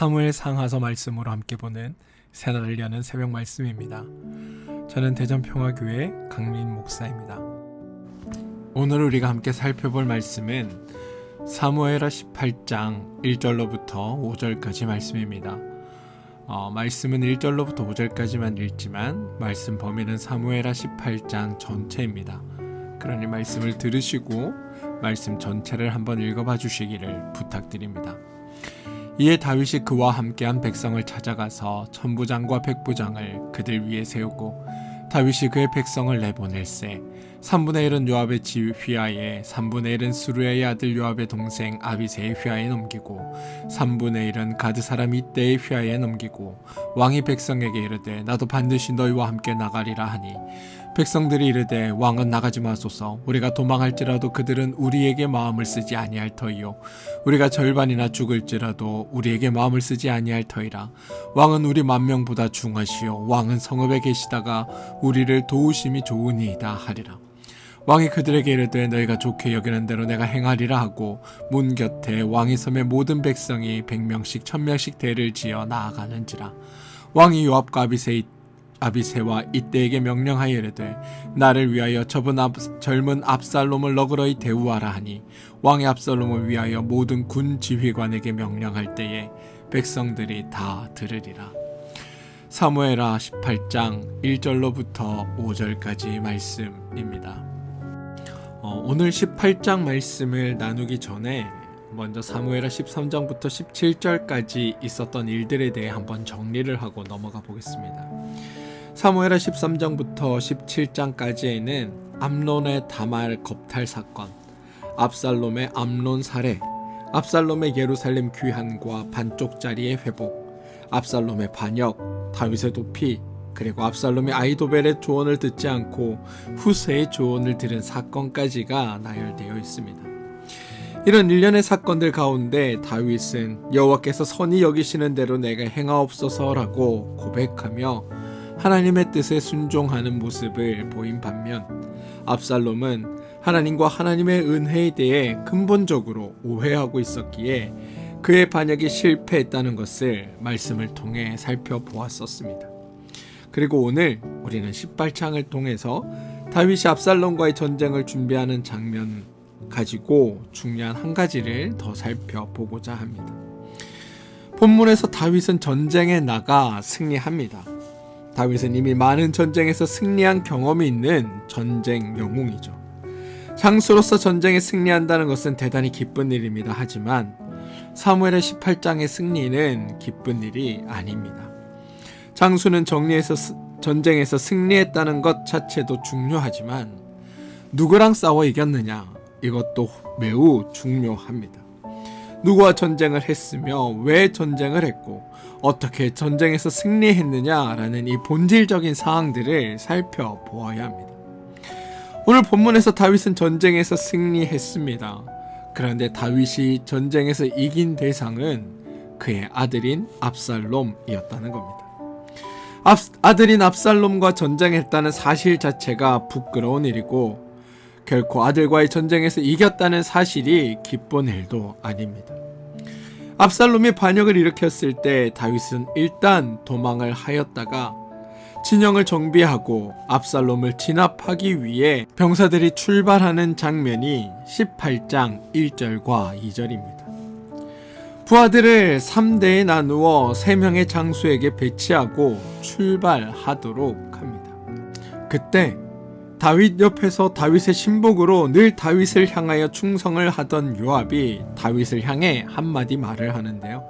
사무엘 상하서 말씀으로 함께 보는 새날을 여는 새벽 말씀입니다. 저는 대전평화교회 강민 목사입니다. 오늘 우리가 함께 살펴볼 말씀은 사무엘하 18장 1절로부터 5절까지 말씀입니다. 말씀은 1절로부터 5절까지만 읽지만 말씀 범위는 사무엘하 18장 전체입니다. 그러니 말씀을 들으시고 말씀 전체를 한번 읽어봐 주시기를 부탁드립니다. 이에 다윗이 그와 함께한 백성을 찾아가서 천부장과 백부장을 그들 위에 세우고 다윗이 그의 백성을 내보낼세 3분의 1은 요압의 휘하에 3분의 1은 스루야의 아들 요압의 동생 아비새의 휘하에 넘기고 3분의 1은 가드 사람 이때의 휘하에 넘기고 왕이 백성에게 이르되 나도 반드시 너희와 함께 나가리라 하니 백성들이 이르되 왕은 나가지 마소서 우리가 도망할지라도 그들은 우리에게 마음을 쓰지 아니할 터이요 우리가 절반이나 죽을지라도 우리에게 마음을 쓰지 아니할 터이라 왕은 우리 만명보다 중하시오 왕은 성읍에 계시다가 우리를 도우심이 좋으니이다 하리라. 왕이 그들에게 이르되 너희가 좋게 여기는 대로 내가 행하리라 하고 문 곁에 왕의 섬의 모든 백성이 100명씩 1000명씩 대를 지어 나아가는지라. 왕이 요압과 아비새와 이때에게 명령하여 이르되 나를 위하여 젊은 압살롬을 너그러이 대우하라 하니 왕이 압살롬을 위하여 모든 군 지휘관에게 명령할 때에 백성들이 다 들으리라. 사무엘하 18장 1절로부터 5절까지 말씀입니다. 오늘 18장 말씀을 나누기 전에 먼저 사무엘하 13장부터 17절까지 있었던 일들에 대해 한번 정리를 하고 넘어가 보겠습니다. 사무엘하 13장부터 17장까지에는 암논의 다말 겁탈 사건, 압살롬의 암논 살해, 압살롬의 예루살렘 귀환과 반쪽짜리의 회복, 압살롬의 반역, 다윗의 도피, 그리고 압살롬이 아히도벨의 조언을 듣지 않고 후세의 조언을 들은 사건까지가 나열되어 있습니다. 이런 일련의 사건들 가운데 다윗은 여호와께서 선히 여기시는 대로 내가 행하옵소서라고 고백하며 하나님의 뜻에 순종하는 모습을 보인 반면 압살롬은 하나님과 하나님의 은혜에 대해 근본적으로 오해하고 있었기에 그의 반역이 실패했다는 것을 말씀을 통해 살펴보았었습니다. 그리고 오늘 우리는 18장을 통해서 다윗이 압살롬과의 전쟁을 준비하는 장면 가지고 중요한 한 가지를 더 살펴보고자 합니다. 본문에서 다윗은 전쟁에 나가 승리합니다. 다윗은 이미 많은 전쟁에서 승리한 경험이 있는 전쟁 영웅이죠. 장수로서 전쟁에 승리한다는 것은 대단히 기쁜 일입니다. 하지만 사무엘의 18장의 승리는 기쁜 일이 아닙니다. 장수는 전쟁에서 승리했다는 것 자체도 중요하지만 누구랑 싸워 이겼느냐 이것도 매우 중요합니다. 누구와 전쟁을 했으며 왜 전쟁을 했고 어떻게 전쟁에서 승리했느냐라는 이 본질적인 사항들을 살펴보아야 합니다. 오늘 본문에서 다윗은 전쟁에서 승리했습니다. 그런데 다윗이 전쟁에서 이긴 대상은 그의 아들인 압살롬이었다는 겁니다. 아들인 압살롬과 전쟁했다는 사실 자체가 부끄러운 일이고 결코 아들과의 전쟁에서 이겼다는 사실이 기쁜 일도 아닙니다. 압살롬이 반역을 일으켰을 때 다윗은 일단 도망을 하였다가 진영을 정비하고 압살롬을 진압하기 위해 병사들이 출발하는 장면이 18장 1절과 2절입니다. 부하들을 3대에 나누어 3명의 장수에게 배치하고 출발하도록 합니다. 그때 다윗 옆에서 다윗의 신복으로 늘 다윗을 향하여 충성을 하던 요압이 다윗을 향해 한마디 말을 하는데요.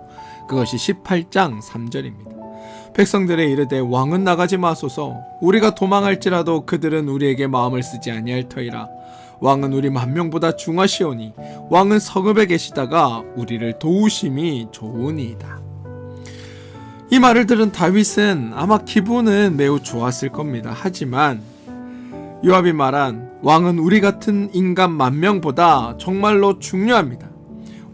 그것이 18장 3절입니다. 백성들의 이르되 왕은 나가지 마소서 우리가 도망할지라도 그들은 우리에게 마음을 쓰지 아니할 터이라 왕은 우리 만명보다 중하시오니 왕은 성읍에 계시다가 우리를 도우심이 좋으니이다. 이 말을 들은 다윗은 아마 기분은 매우 좋았을 겁니다. 하지만 요압이 말한 왕은 우리 같은 인간 만명보다 정말로 중요합니다.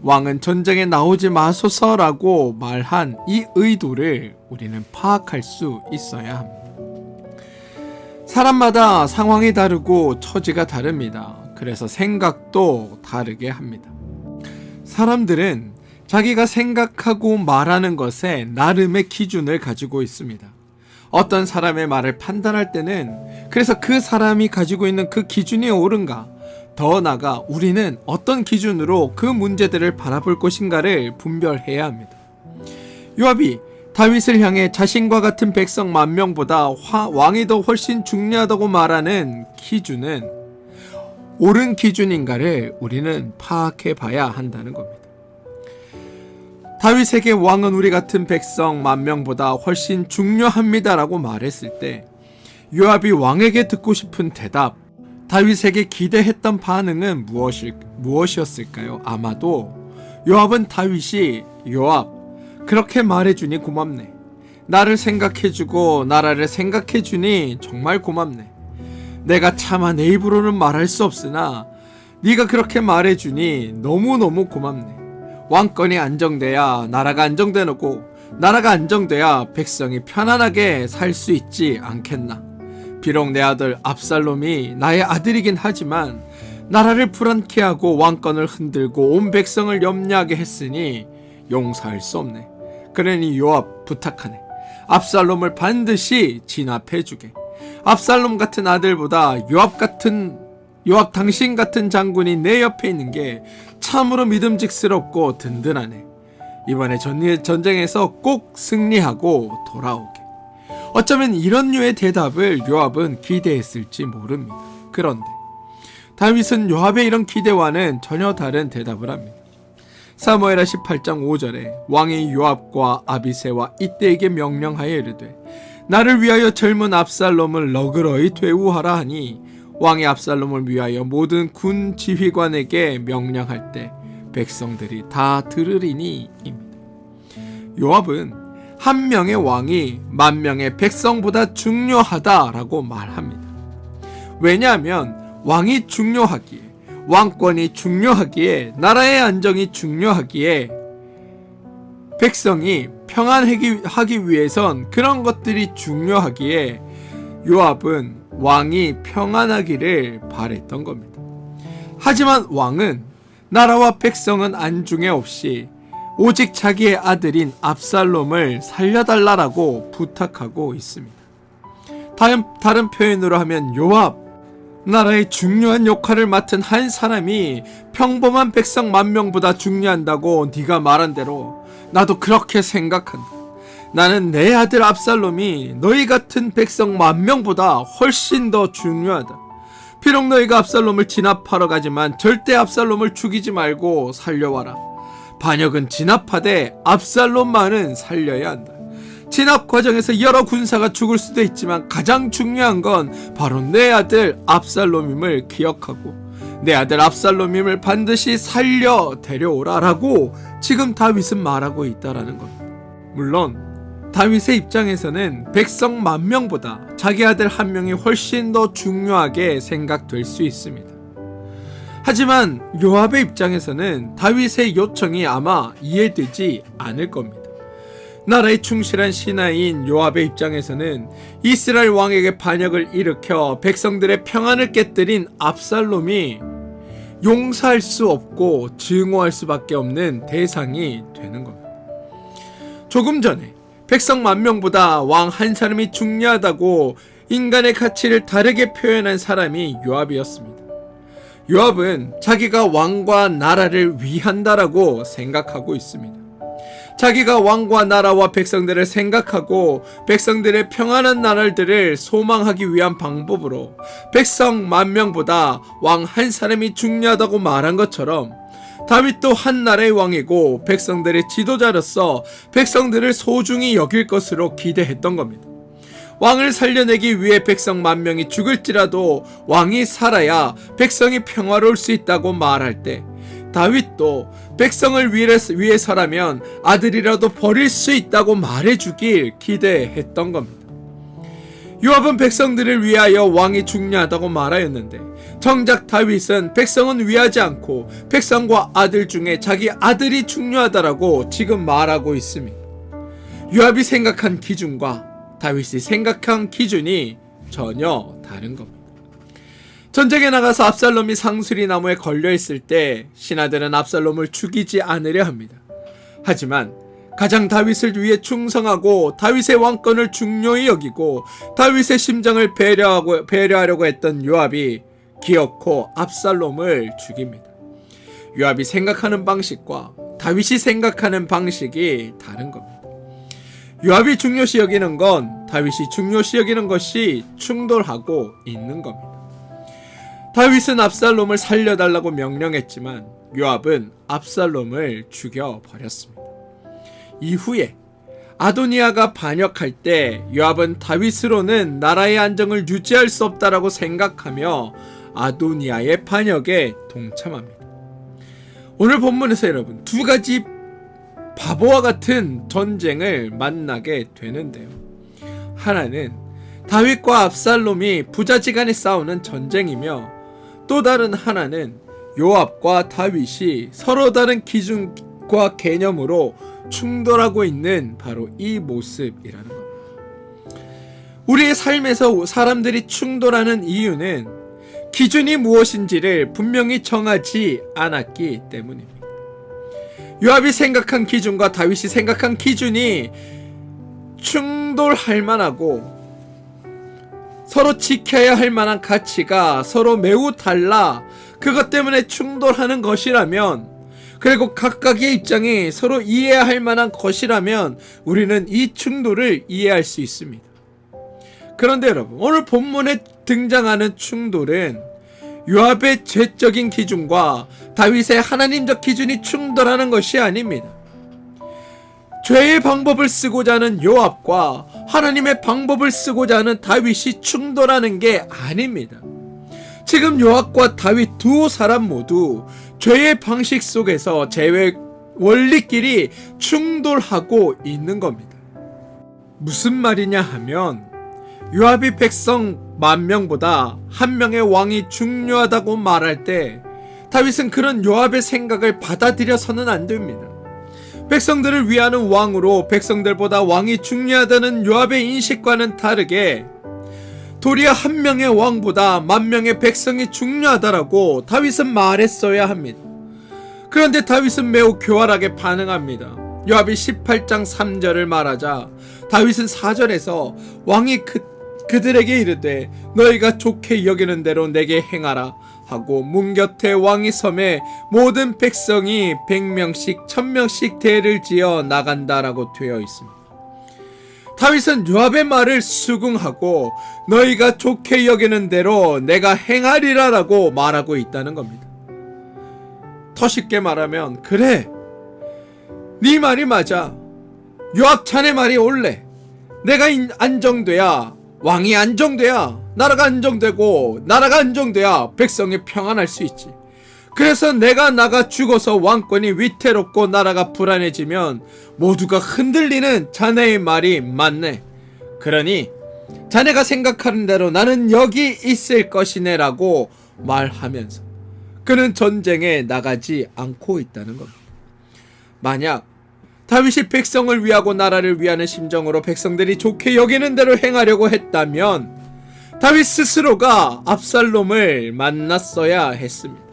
왕은 전쟁에 나오지 마소서라고 말한 이 의도를 우리는 파악할 수 있어야 합니다. 사람마다 상황이 다르고 처지가 다릅니다. 그래서 생각도 다르게 합니다. 사람들은 자기가 생각하고 말하는 것에 나름의 기준을 가지고 있습니다. 어떤 사람의 말을 판단할 때는 그래서 그 사람이 가지고 있는 그 기준이 옳은가, 더 나아가 우리는 어떤 기준으로 그 문제들을 바라볼 것인가를 분별해야 합니다. 요압이 다윗을 향해 자신과 같은 백성 10,000명보다 왕이 더 훨씬 중요하다고 말하는 기준은 옳은 기준인가를 우리는 파악해 봐야 한다는 겁니다. 다윗에게 왕은 우리 같은 백성 10,000명보다 훨씬 중요합니다라고 말했을 때 요압이 왕에게 듣고 싶은 대답, 다윗에게 기대했던 반응은 무엇이었을까요? 아마도 요압은 다윗이 요압, 그렇게 말해주니 고맙네. 나를 생각해주고 나라를 생각해주니 정말 고맙네. 내가 차마 내 입으로는 말할 수 없으나 네가 그렇게 말해주니 너무너무 고맙네. 왕권이 안정돼야 나라가 안정되고 나라가 안정돼야 백성이 편안하게 살 수 있지 않겠나. 비록 내 아들 압살롬이 나의 아들이긴 하지만 나라를 불안케 하고 왕권을 흔들고 온 백성을 염려하게 했으니 용서할 수 없네. 그러니 요압 부탁하네. 압살롬을 반드시 진압해주게. 압살롬 같은 아들보다 요압 당신 같은 장군이 내 옆에 있는 게 참으로 믿음직스럽고 든든하네. 이번에 전쟁에서 꼭 승리하고 돌아오게. 어쩌면 이런 류의 대답을 요압은 기대했을지 모릅니다. 그런데 다윗은 요압의 이런 기대와는 전혀 다른 대답을 합니다. 사무엘하 18장 5절에 왕이 요압과 아비새와 이때에게 명령하여 이르되 나를 위하여 젊은 압살롬을 너그러이 대우하라 하니 왕이 압살롬을 위하여 모든 군 지휘관에게 명령할 때 백성들이 다 들으리니 입니다. 요압은 한 명의 왕이 10,000명의 백성보다 중요하다라고 말합니다. 왜냐하면 왕이 중요하기에, 왕권이 중요하기에, 나라의 안정이 중요하기에 백성이 평안하기 위해선 그런 것들이 중요하기에 요압은 왕이 평안하기를 바랬던 겁니다. 하지만 왕은 나라와 백성은 안중에 없이 오직 자기의 아들인 압살롬을 살려달라고 부탁하고 있습니다. 다른 표현으로 하면 요압, 나라의 중요한 역할을 맡은 한 사람이 평범한 백성 10,000명보다 중요한다고 네가 말한 대로 나도 그렇게 생각한다. 나는 내 아들 압살롬이 너희 같은 백성 10,000명보다 훨씬 더 중요하다. 비록 너희가 압살롬을 진압하러 가지만 절대 압살롬을 죽이지 말고 살려와라. 반역은 진압하되 압살롬만은 살려야 한다. 진압 과정에서 여러 군사가 죽을 수도 있지만 가장 중요한 건 바로 내 아들 압살롬임을 기억하고 내 아들 압살롬임을 반드시 살려 데려오라 라고 지금 다윗은 말하고 있다라는 겁니다. 물론 다윗의 입장에서는 백성 10,000명보다 자기 아들 한 명이 훨씬 더 중요하게 생각될 수 있습니다. 하지만 요압의 입장에서는 다윗의 요청이 아마 이해되지 않을 겁니다. 나라에 충실한 신하인 요압의 입장에서는 이스라엘 왕에게 반역을 일으켜 백성들의 평안을 깨뜨린 압살롬이 용서할 수 없고 증오할 수밖에 없는 대상이 되는 겁니다. 조금 전에 백성 10,000명보다 왕 한 사람이 중요하다고 인간의 가치를 다르게 표현한 사람이 요압이었습니다. 요압은 자기가 왕과 나라를 위한다라고 생각하고 있습니다. 자기가 왕과 나라와 백성들을 생각하고 백성들의 평안한 나라들을 소망하기 위한 방법으로 백성 10,000명보다 왕 한 사람이 중요하다고 말한 것처럼 다윗도 한 나라의 왕이고 백성들의 지도자로서 백성들을 소중히 여길 것으로 기대했던 겁니다. 왕을 살려내기 위해 백성 10,000명이 죽을지라도 왕이 살아야 백성이 평화로울 수 있다고 말할 때 다윗도 백성을 위해서라면 아들이라도 버릴 수 있다고 말해주길 기대했던 겁니다. 요압은 백성들을 위하여 왕이 중요하다고 말하였는데 정작 다윗은 백성은 위하지 않고 백성과 아들 중에 자기 아들이 중요하다라고 지금 말하고 있습니다. 요압이 생각한 기준과 다윗이 생각한 기준이 전혀 다른 겁니다. 전쟁에 나가서 압살롬이 상수리 나무에 걸려있을 때 신하들은 압살롬을 죽이지 않으려 합니다. 하지만 가장 다윗을 위해 충성하고 다윗의 왕권을 중요히 여기고 다윗의 심정을 배려하려고 했던 요압이 기어코 압살롬을 죽입니다. 요압이 생각하는 방식과 다윗이 생각하는 방식이 다른 겁니다. 요압이 중요시 여기는 건 다윗이 중요시 여기는 것이 충돌하고 있는 겁니다. 다윗은 압살롬을 살려달라고 명령했지만 요압은 압살롬을 죽여버렸습니다. 이후에 아도니아가 반역할 때 요압은 다윗으로는 나라의 안정을 유지할 수 없다라고 생각하며 아도니아의 반역에 동참합니다. 오늘 본문에서 여러분 두 가지 바보와 같은 전쟁을 만나게 되는데요. 하나는 다윗과 압살롬이 부자지간에 싸우는 전쟁이며 또 다른 하나는 요압과 다윗이 서로 다른 기준과 개념으로 충돌하고 있는 바로 이 모습이라는 겁니다. 우리의 삶에서 사람들이 충돌하는 이유는 기준이 무엇인지를 분명히 정하지 않았기 때문입니다. 요압이 생각한 기준과 다윗이 생각한 기준이 충돌할 만하고 서로 지켜야 할 만한 가치가 서로 매우 달라 그것 때문에 충돌하는 것이라면, 그리고 각각의 입장이 서로 이해해야 할 만한 것이라면 우리는 이 충돌을 이해할 수 있습니다. 그런데 여러분, 오늘 본문에 등장하는 충돌은 요압의 죄적인 기준과 다윗의 하나님적 기준이 충돌하는 것이 아닙니다. 죄의 방법을 쓰고자 하는 요압과 하나님의 방법을 쓰고자 하는 다윗이 충돌하는 게 아닙니다. 지금 요압과 다윗 두 사람 모두 죄의 방식 속에서 죄의 원리끼리 충돌하고 있는 겁니다. 무슨 말이냐 하면 요압이 백성 10,000명보다 한 명의 왕이 중요하다고 말할 때 다윗은 그런 요압의 생각을 받아들여서는 안 됩니다. 백성들을 위하는 왕으로 백성들보다 왕이 중요하다는 요압의 인식과는 다르게 도리어 한 명의 왕보다 10,000명의 백성이 중요하다라고 다윗은 말했어야 합니다. 그런데 다윗은 매우 교활하게 반응합니다. 요압이 18장 3절을 말하자 다윗은 4절에서 왕이 그들에게 이르되 너희가 좋게 여기는 대로 내게 행하라 하고 문 곁에 왕이 섬에 모든 백성이 100명씩 1000명씩 대를 지어 나간다라고 되어 있습니다. 다윗은 요압의 말을 수긍하고 너희가 좋게 여기는 대로 내가 행하리라 라고 말하고 있다는 겁니다. 더 쉽게 말하면, 그래, 네 말이 맞아. 요압 자네 말이 옳래. 내가 안정돼야 왕이 안정돼야 나라가 안정되고 나라가 안정돼야 백성이 평안할 수 있지. 그래서 내가 나가 죽어서 왕권이 위태롭고 나라가 불안해지면 모두가 흔들리는 자네의 말이 맞네. 그러니 자네가 생각하는 대로 나는 여기 있을 것이네 라고 말하면서 그는 전쟁에 나가지 않고 있다는 겁니다. 만약 다윗이 백성을 위하고 나라를 위하는 심정으로 백성들이 좋게 여기는 대로 행하려고 했다면 다윗 스스로가 압살롬을 만났어야 했습니다.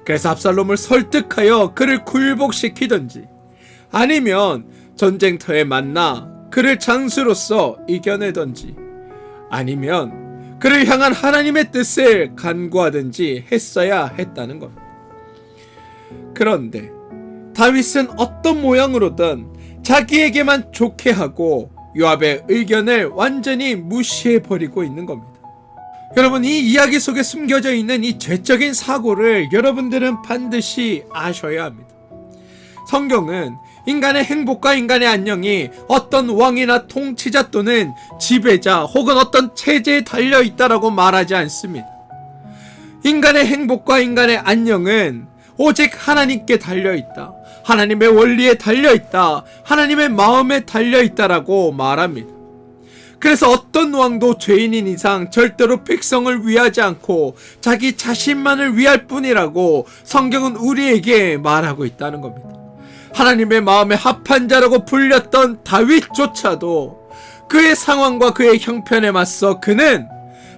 그래서 압살롬을 설득하여 그를 굴복시키든지 아니면 전쟁터에 만나 그를 장수로서 이겨내든지 아니면 그를 향한 하나님의 뜻을 간구하든지 했어야 했다는 겁니다. 그런데 다윗은 어떤 모양으로든 자기에게만 좋게 하고 요압의 의견을 완전히 무시해버리고 있는 겁니다. 여러분, 이 이야기 속에 숨겨져 있는 이 죄적인 사고를 여러분들은 반드시 아셔야 합니다. 성경은 인간의 행복과 인간의 안녕이 어떤 왕이나 통치자 또는 지배자 혹은 어떤 체제에 달려있다라고 말하지 않습니다. 인간의 행복과 인간의 안녕은 오직 하나님께 달려있다. 하나님의 원리에 달려있다. 하나님의 마음에 달려있다라고 말합니다. 그래서 어떤 왕도 죄인인 이상 절대로 백성을 위하지 않고 자기 자신만을 위할 뿐이라고 성경은 우리에게 말하고 있다는 겁니다. 하나님의 마음에 합한 자라고 불렸던 다윗조차도 그의 상황과 그의 형편에 맞서 그는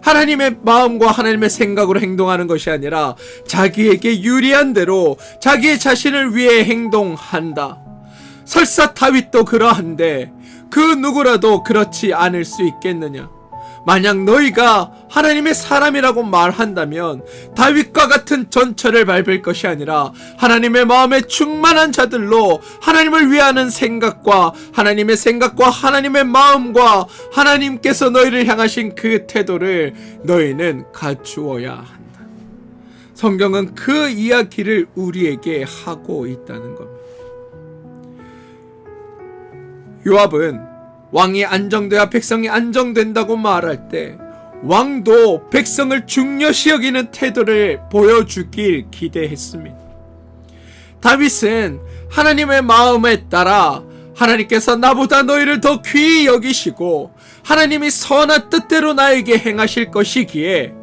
하나님의 마음과 하나님의 생각으로 행동하는 것이 아니라 자기에게 유리한 대로 자기의 자신을 위해 행동한다. 설사 다윗도 그러한데 그 누구라도 그렇지 않을 수 있겠느냐? 만약 너희가 하나님의 사람이라고 말한다면 다윗과 같은 전철을 밟을 것이 아니라 하나님의 마음에 충만한 자들로 하나님을 위하는 생각과 하나님의 마음과 하나님께서 너희를 향하신 그 태도를 너희는 갖추어야 한다. 성경은 그 이야기를 우리에게 하고 있다는 겁니다. 요압은 왕이 안정돼야 백성이 안정된다고 말할 때 왕도 백성을 중요시 여기는 태도를 보여주길 기대했습니다. 다윗은 하나님의 마음에 따라 하나님께서 나보다 너희를 더 귀히 여기시고 하나님이 선한 뜻대로 나에게 행하실 것이기에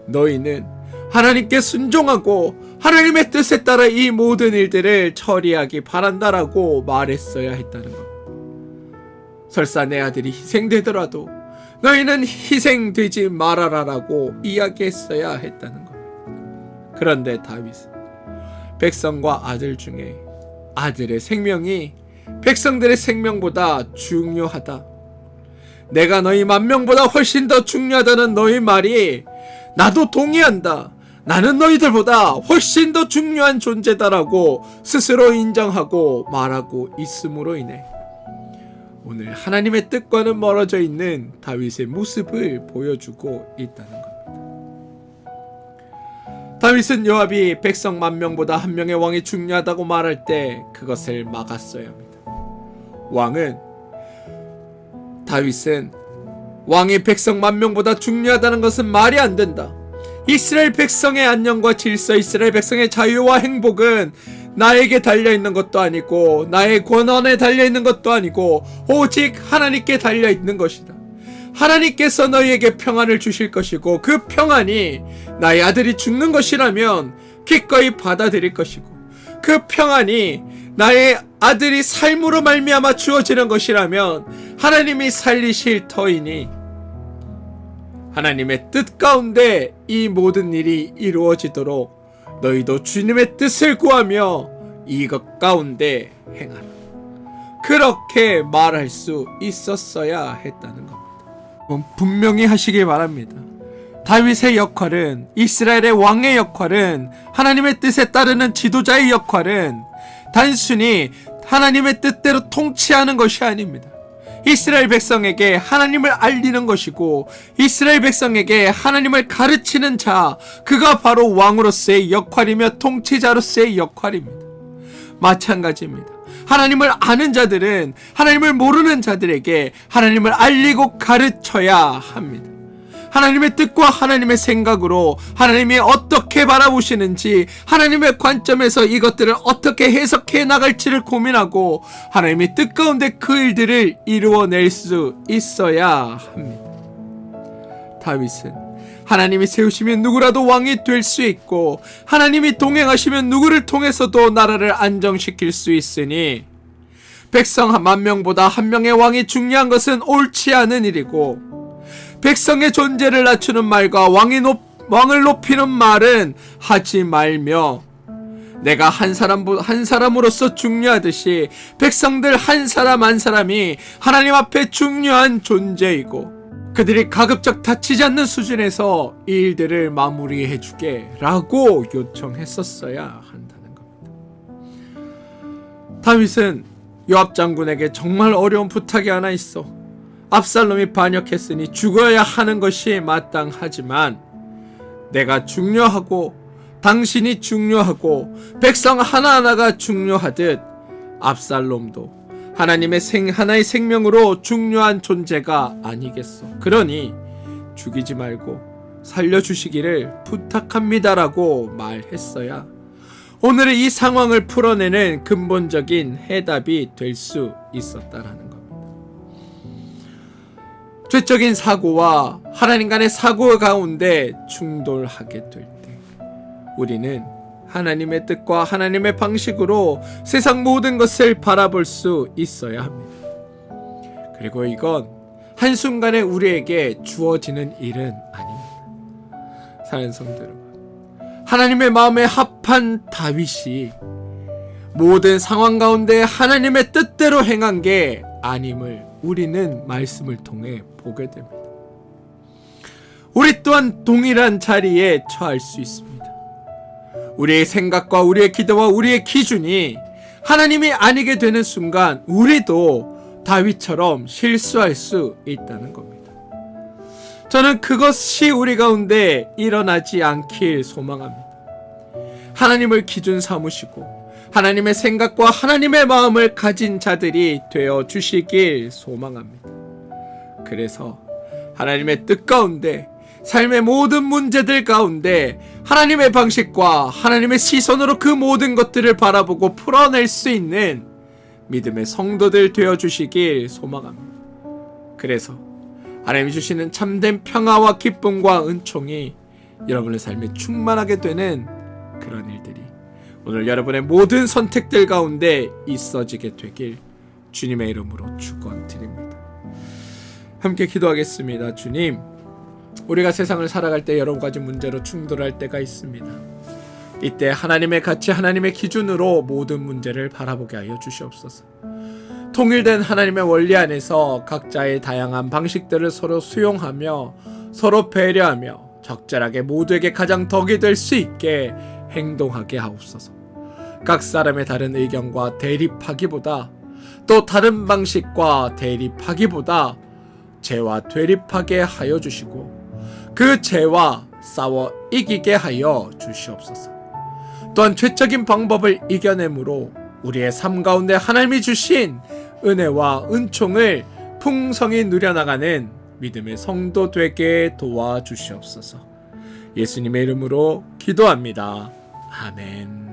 너희는 하나님께 순종하고 하나님의 뜻에 따라 이 모든 일들을 처리하기 바란다라고 말했어야 했다는 것. 설사 내 아들이 희생되더라도 너희는 희생되지 말아라라고 이야기했어야 했다는 겁니다. 그런데 다윗은 백성과 아들 중에 아들의 생명이 백성들의 생명보다 중요하다. 내가 너희 10,000명보다 훨씬 더 중요하다는 너희 말이 나도 동의한다. 나는 너희들보다 훨씬 더 중요한 존재다라고 스스로 인정하고 말하고 있음으로 인해 오늘 하나님의 뜻과는 멀어져 있는 다윗의 모습을 보여주고 있다는 겁니다. 다윗은 요압이 백성 10,000명보다 한 명의 왕이 중요하다고 말할 때 그것을 막았어야 합니다. 다윗은 왕이 백성 10,000명보다 중요하다는 것은 말이 안 된다. 이스라엘 백성의 안녕과 질서, 이스라엘 백성의 자유와 행복은 나에게 달려있는 것도 아니고 나의 권한에 달려있는 것도 아니고 오직 하나님께 달려있는 것이다. 하나님께서 너희에게 평안을 주실 것이고 그 평안이 나의 아들이 죽는 것이라면 기꺼이 받아들일 것이고 그 평안이 나의 아들이 삶으로 말미암아 주어지는 것이라면 하나님이 살리실 터이니 하나님의 뜻 가운데 이 모든 일이 이루어지도록 너희도 주님의 뜻을 구하며 이것 가운데 행하라. 그렇게 말할 수 있었어야 했다는 겁니다. 분명히 하시길 바랍니다. 다윗의 역할은, 이스라엘의 왕의 역할은, 하나님의 뜻에 따르는 지도자의 역할은 단순히 하나님의 뜻대로 통치하는 것이 아닙니다. 이스라엘 백성에게 하나님을 알리는 것이고 이스라엘 백성에게 하나님을 가르치는 자, 그가 바로 왕으로서의 역할이며 통치자로서의 역할입니다. 마찬가지입니다. 하나님을 아는 자들은 하나님을 모르는 자들에게 하나님을 알리고 가르쳐야 합니다. 하나님의 뜻과 하나님의 생각으로 하나님이 어떻게 바라보시는지, 하나님의 관점에서 이것들을 어떻게 해석해 나갈지를 고민하고 하나님의 뜻 가운데 그 일들을 이루어낼 수 있어야 합니다. 다윗은 하나님이 세우시면 누구라도 왕이 될 수 있고 하나님이 동행하시면 누구를 통해서도 나라를 안정시킬 수 있으니 백성 10,000명보다 한 명의 왕이 중요한 것은 옳지 않은 일이고 백성의 존재를 낮추는 말과 왕을 높이는 말은 하지 말며 내가 한 사람으로서 중요하듯이 백성들 한 사람 한 사람이 하나님 앞에 중요한 존재이고 그들이 가급적 다치지 않는 수준에서 이 일들을 마무리해주게 라고 요청했었어야 한다는 겁니다. 다윗은 요압 장군에게 정말 어려운 부탁이 하나 있어. 압살롬이 반역했으니 죽어야 하는 것이 마땅하지만 내가 중요하고 당신이 중요하고 백성 하나하나가 중요하듯 압살롬도 하나의 생명으로 중요한 존재가 아니겠어. 그러니 죽이지 말고 살려주시기를 부탁합니다라고 말했어야 오늘의 이 상황을 풀어내는 근본적인 해답이 될 수 있었다라는 겁니다. 죄적인 사고와 하나님 간의 사고 가운데 충돌하게 될 때 우리는 하나님의 뜻과 하나님의 방식으로 세상 모든 것을 바라볼 수 있어야 합니다. 그리고 이건 한순간에 우리에게 주어지는 일은 아닙니다. 사랑하는 성도 여러분, 하나님의 마음에 합한 다윗이 모든 상황 가운데 하나님의 뜻대로 행한 게 아님을 우리는 말씀을 통해 보게 됩니다. 우리 또한 동일한 자리에 처할 수 있습니다. 우리의 생각과 우리의 기도와 우리의 기준이 하나님이 아니게 되는 순간 우리도 다윗처럼 실수할 수 있다는 겁니다. 저는 그것이 우리 가운데 일어나지 않길 소망합니다. 하나님을 기준 삼으시고 하나님의 생각과 하나님의 마음을 가진 자들이 되어 주시길 소망합니다. 그래서 하나님의 뜻 가운데 삶의 모든 문제들 가운데 하나님의 방식과 하나님의 시선으로 그 모든 것들을 바라보고 풀어낼 수 있는 믿음의 성도들 되어 주시길 소망합니다. 그래서 하나님이 주시는 참된 평화와 기쁨과 은총이 여러분의 삶에 충만하게 되는 그런 일들이 오늘 여러분의 모든 선택들 가운데 있어지게 되길 주님의 이름으로 축원드립니다. 함께 기도하겠습니다. 주님, 우리가 세상을 살아갈 때 여러 가지 문제로 충돌할 때가 있습니다. 이때 하나님의 가치, 하나님의 기준으로 모든 문제를 바라보게 하여 주시옵소서. 통일된 하나님의 원리 안에서 각자의 다양한 방식들을 서로 수용하며 서로 배려하며 적절하게 모두에게 가장 덕이 될 수 있게 행동하게 하옵소서. 각 사람의 다른 의견과 대립하기보다 또 다른 방식과 대립하기보다 죄와 대립하게 하여 주시고 그 죄와 싸워 이기게 하여 주시옵소서. 또한 죄적인 방법을 이겨내므로 우리의 삶 가운데 하나님이 주신 은혜와 은총을 풍성히 누려나가는 믿음의 성도 되게 도와주시옵소서. 예수님의 이름으로 기도합니다. 아멘.